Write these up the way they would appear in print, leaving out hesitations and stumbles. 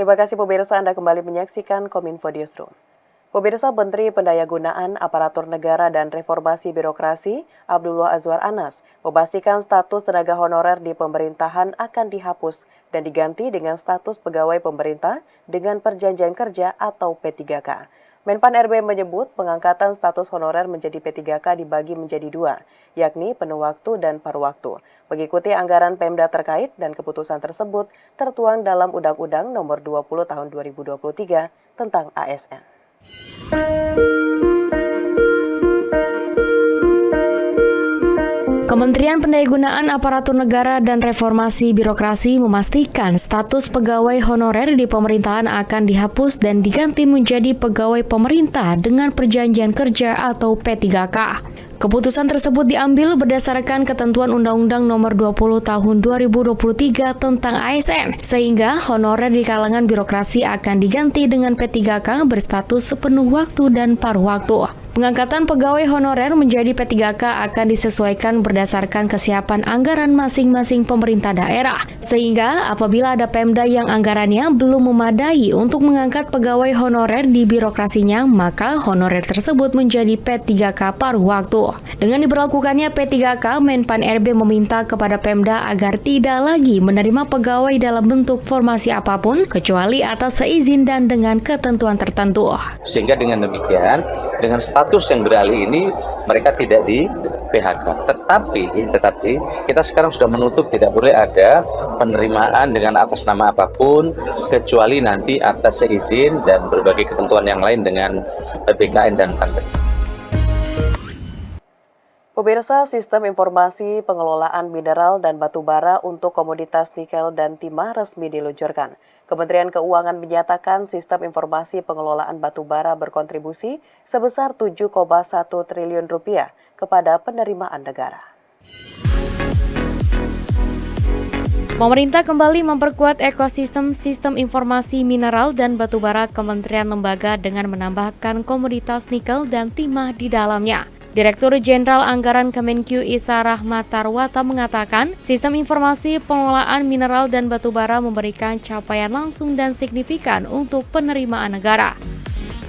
Terima kasih pemirsa, Anda kembali menyaksikan Kominfo Newsroom. Pemirsa, Menteri Pendayagunaan Aparatur Negara dan Reformasi Birokrasi Abdullah Azwar Anas memastikan status tenaga honorer di pemerintahan akan dihapus dan diganti dengan status pegawai pemerintah dengan perjanjian kerja atau P3K. Menpan RB menyebut pengangkatan status honorer menjadi P3K dibagi menjadi dua, yakni penuh waktu dan paruh waktu. Mengikuti anggaran Pemda terkait dan keputusan tersebut tertuang dalam Undang-Undang Nomor 20 Tahun 2023 tentang ASN. Kementerian Pendayagunaan Aparatur Negara dan Reformasi Birokrasi memastikan status pegawai honorer di pemerintahan akan dihapus dan diganti menjadi pegawai pemerintah dengan perjanjian kerja atau P3K. Keputusan tersebut diambil berdasarkan ketentuan Undang-Undang Nomor 20 Tahun 2023 tentang ASN, sehingga honorer di kalangan birokrasi akan diganti dengan P3K berstatus sepenuh waktu dan paruh waktu. Pengangkatan pegawai honorer menjadi P3K akan disesuaikan berdasarkan kesiapan anggaran masing-masing pemerintah daerah, sehingga apabila ada Pemda yang anggarannya belum memadai untuk mengangkat pegawai honorer di birokrasinya, maka honorer tersebut menjadi P3K paruh waktu. Dengan diberlakukannya P3K, Menpan RB meminta kepada Pemda agar tidak lagi menerima pegawai dalam bentuk formasi apapun, kecuali atas seizin dan dengan ketentuan tertentu. Sehingga dengan demikian, dengan status yang beralih ini mereka tidak di PHK. Tetapi kita sekarang sudah menutup, tidak boleh ada penerimaan dengan atas nama apapun kecuali nanti atas seizin dan berbagai ketentuan yang lain dengan BKN dan partai. Pemirsa, Sistem Informasi Pengelolaan Mineral dan Batubara untuk komoditas nikel dan timah resmi diluncurkan. Kementerian Keuangan menyatakan Sistem Informasi Pengelolaan Batubara berkontribusi sebesar 7,1 triliun rupiah kepada penerimaan negara. Pemerintah kembali memperkuat ekosistem sistem informasi mineral dan batubara kementerian lembaga dengan menambahkan komoditas nikel dan timah di dalamnya. Direktur Jenderal Anggaran Kemenq Isa Rahmatarwata mengatakan, sistem informasi pengelolaan mineral dan batubara memberikan capaian langsung dan signifikan untuk penerimaan negara.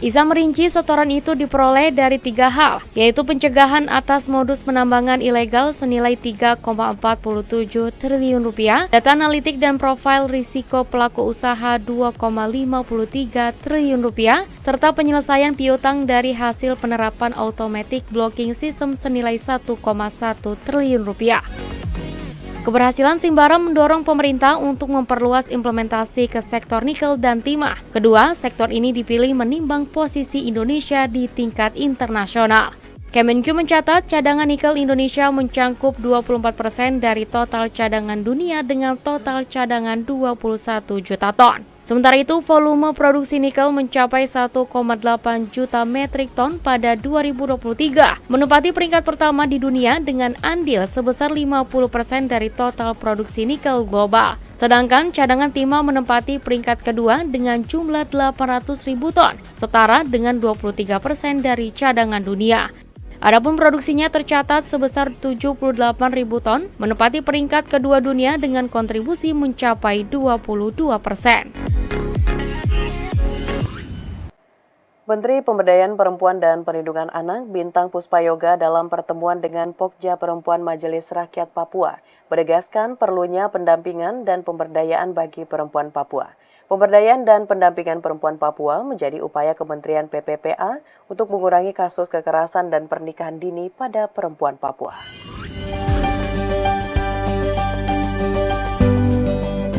Isa merinci setoran itu diperoleh dari 3 hal, yaitu pencegahan atas modus penambangan ilegal senilai 3,47 triliun rupiah, data analitik dan profil risiko pelaku usaha 2,53 triliun rupiah, serta penyelesaian piutang dari hasil penerapan automatic blocking system senilai 1,1 triliun rupiah. Keberhasilan Simbara mendorong pemerintah untuk memperluas implementasi ke sektor nikel dan timah. Kedua, sektor ini dipilih menimbang posisi Indonesia di tingkat internasional. Kemenq mencatat cadangan nikel Indonesia mencangkup 24% dari total cadangan dunia dengan total cadangan 21 juta ton. Sementara itu, volume produksi nikel mencapai 1,8 juta metrik ton pada 2023, menempati peringkat pertama di dunia dengan andil sebesar 50% dari total produksi nikel global. Sedangkan cadangan timah menempati peringkat kedua dengan jumlah 800.000 ton, setara dengan 23% dari cadangan dunia. Adapun produksinya tercatat sebesar 78.000 ton, menempati peringkat kedua dunia dengan kontribusi mencapai 22%. Menteri Pemberdayaan Perempuan dan Perlindungan Anak Bintang Puspayoga dalam pertemuan dengan Pokja Perempuan Majelis Rakyat Papua menegaskan perlunya pendampingan dan pemberdayaan bagi perempuan Papua. Pemberdayaan dan pendampingan perempuan Papua menjadi upaya Kementerian PPPA untuk mengurangi kasus kekerasan dan pernikahan dini pada perempuan Papua.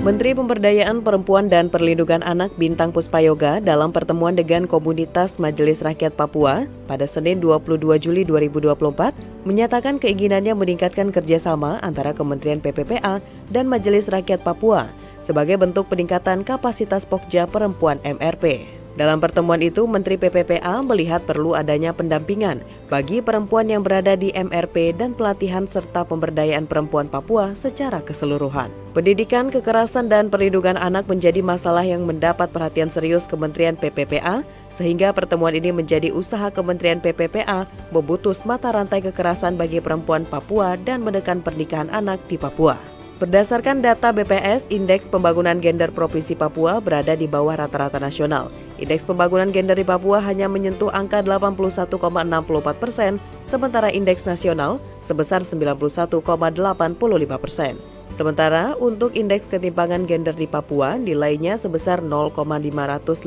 Menteri Pemberdayaan Perempuan dan Perlindungan Anak Bintang Puspayoga dalam pertemuan dengan komunitas Majelis Rakyat Papua pada Senin 22 Juli 2024 menyatakan keinginannya meningkatkan kerjasama antara Kementerian PPPA dan Majelis Rakyat Papua sebagai bentuk peningkatan kapasitas Pokja Perempuan MRP. Dalam pertemuan itu, Menteri PPPA melihat perlu adanya pendampingan bagi perempuan yang berada di MRP dan pelatihan serta pemberdayaan perempuan Papua secara keseluruhan. Pendidikan, kekerasan, dan perlindungan anak menjadi masalah yang mendapat perhatian serius Kementerian PPPA, sehingga pertemuan ini menjadi usaha Kementerian PPPA memutus mata rantai kekerasan bagi perempuan Papua dan menekan pernikahan anak di Papua. Berdasarkan data BPS, Indeks Pembangunan Gender Provinsi Papua berada di bawah rata-rata nasional. Indeks pembangunan gender di Papua hanya menyentuh angka 81,64%, sementara indeks nasional sebesar 91,85%. Sementara untuk indeks ketimpangan gender di Papua nilainya sebesar 0,518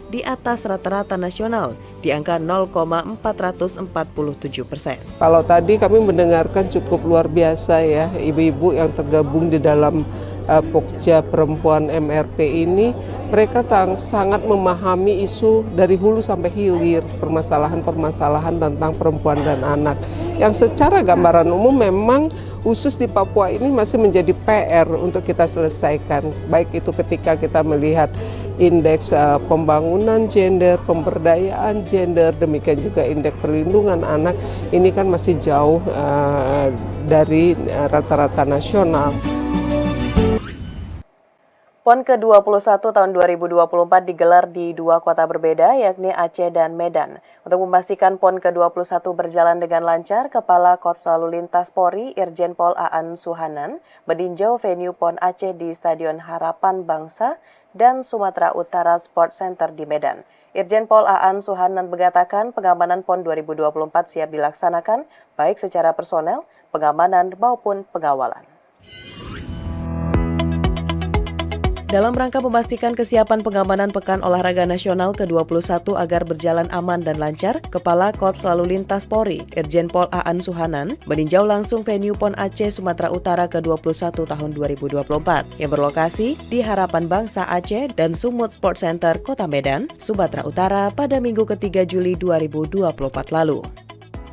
di atas rata-rata nasional di angka 0,447%. Kalau tadi kami mendengarkan cukup luar biasa ya, ibu-ibu yang tergabung di dalam Pokja Perempuan MRP ini, mereka sangat memahami isu dari hulu sampai hilir, permasalahan-permasalahan tentang perempuan dan anak. Yang secara gambaran umum memang khusus di Papua ini masih menjadi PR untuk kita selesaikan. Baik itu ketika kita melihat indeks pembangunan gender, pemberdayaan gender, demikian juga indeks perlindungan anak, ini kan masih jauh dari rata-rata nasional. PON ke-21 tahun 2024 digelar di dua kota berbeda, yakni Aceh dan Medan. Untuk memastikan PON ke-21 berjalan dengan lancar, Kepala Korps Lalu Lintas Polri, Irjen Pol Aan Suhanan, meninjau venue PON Aceh di Stadion Harapan Bangsa dan Sumatera Utara Sport Center di Medan. Irjen Pol Aan Suhanan mengatakan pengamanan PON 2024 siap dilaksanakan, baik secara personel, pengamanan maupun pengawalan. Dalam rangka memastikan kesiapan pengamanan Pekan Olahraga Nasional ke-21 agar berjalan aman dan lancar, Kepala Korps Lalu Lintas Polri, Irjen Pol Aan Suhanan, meninjau langsung venue PON Aceh Sumatera Utara ke-21 tahun 2024 yang berlokasi di Harapan Bangsa Aceh dan Sumut Sport Center, Kota Medan, Sumatera Utara pada Minggu ke-3 Juli 2024 lalu.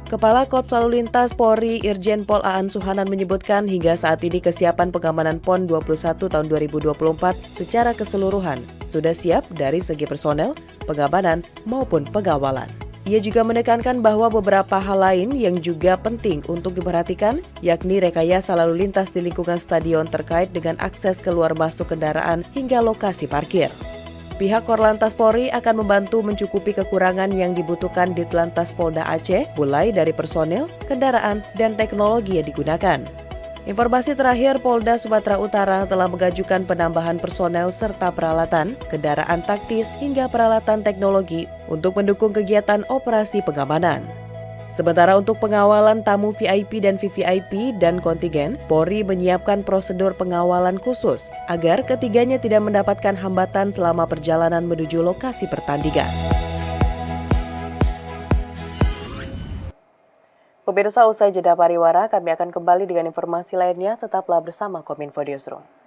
Kepala Korps Lalu Lintas Polri Irjen Pol Aan Suhanan menyebutkan hingga saat ini kesiapan pengamanan PON 21 tahun 2024 secara keseluruhan sudah siap dari segi personel, pengamanan maupun pengawalan. Ia juga menekankan bahwa beberapa hal lain yang juga penting untuk diperhatikan, yakni rekayasa lalu lintas di lingkungan stadion terkait dengan akses keluar masuk kendaraan hingga lokasi parkir. Pihak Korlantas Polri akan membantu mencukupi kekurangan yang dibutuhkan di Telantas Polda Aceh, mulai dari personel, kendaraan, dan teknologi yang digunakan. Informasi terakhir, Polda Sumatera Utara telah mengajukan penambahan personel serta peralatan, kendaraan taktis, hingga peralatan teknologi untuk mendukung kegiatan operasi pengamanan. Sementara untuk pengawalan tamu VIP dan VVIP dan kontingen, Polri menyiapkan prosedur pengawalan khusus agar ketiganya tidak mendapatkan hambatan selama perjalanan menuju lokasi pertandingan. Pemirsa, usai jeda pariwara, kami akan kembali dengan informasi lainnya. Tetaplah bersama Kominfo Newsroom.